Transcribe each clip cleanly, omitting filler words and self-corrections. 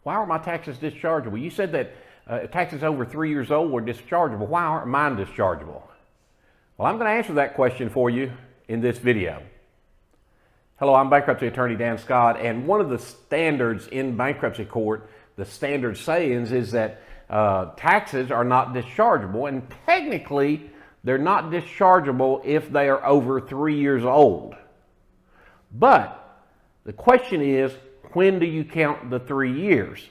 Why are my taxes dischargeable? You said that taxes over 3 years old were dischargeable. Why aren't mine dischargeable? Well, I'm going to answer that question for you in this video. Hello, I'm bankruptcy attorney Dan Scott, and one of the standards in bankruptcy court, the standard sayings, is that taxes are not dischargeable, and technically they're not dischargeable if they are over 3 years old. But the question is, when do you count the 3 years?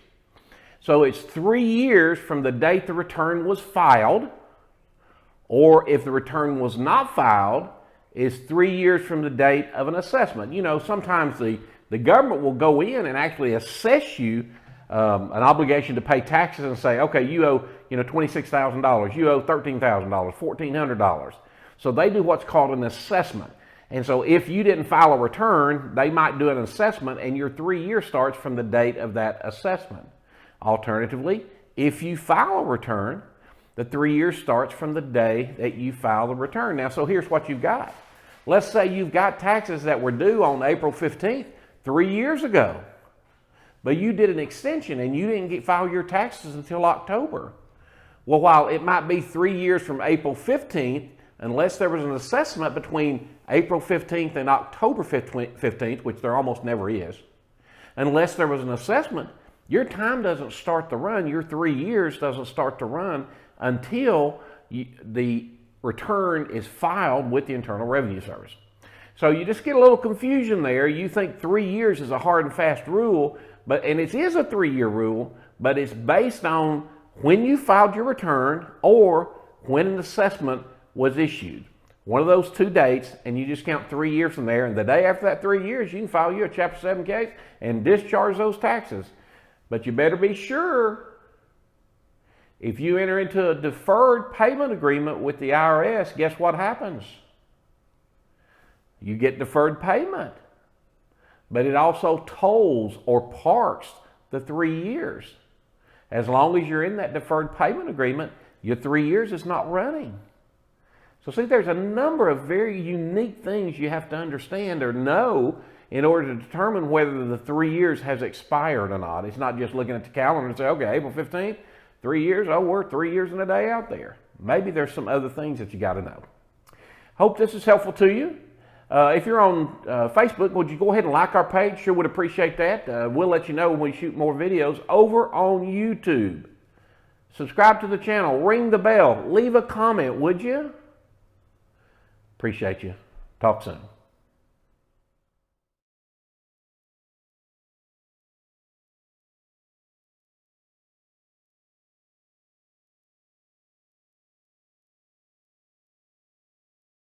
So it's 3 years from the date the return was filed, or if the return was not filed, is 3 years from the date of an assessment. You know, sometimes the government will go in and actually assess you an obligation to pay taxes and say, okay, you owe $26,000, you owe $13,000, $1,400. So they do what's called an assessment. And so if you didn't file a return, they might do an assessment and your 3 years starts from the date of that assessment. Alternatively, if you file a return, the 3 years starts from the day that you file the return. Now, so here's what you've got. Let's say you've got taxes that were due on April 15th, 3 years ago. But you did an extension and you didn't file your taxes until October. Well, while it might be 3 years from April 15th, unless there was an assessment between April 15th and October 15th, which there almost never is, unless there was an assessment, your time doesn't start to run, your 3 years doesn't start to run until the return is filed with the Internal Revenue Service. So you just get a little confusion there. You think 3 years is a hard and fast rule, and it is a 3-year rule, but it's based on when you filed your return or when an assessment was issued. One of those two dates, and you just count 3 years from there, and the day after that 3 years, you can file you a Chapter 7 case and discharge those taxes. But you better be sure, if you enter into a deferred payment agreement with the IRS, guess what happens? You get deferred payment. But it also tolls or parks the 3 years. As long as you're in that deferred payment agreement, your 3 years is not running. So see, there's a number of very unique things you have to understand or know in order to determine whether the 3 years has expired or not. It's not just looking at the calendar and say, okay, April 15th, 3 years, oh, we're 3 years and a day out there. Maybe there's some other things that you got to know. Hope this is helpful to you. If you're on Facebook, would you go ahead and like our page? Sure would appreciate that. We'll let you know when we shoot more videos over on YouTube. Subscribe to the channel, ring the bell, leave a comment, would you? Appreciate you. Talk soon.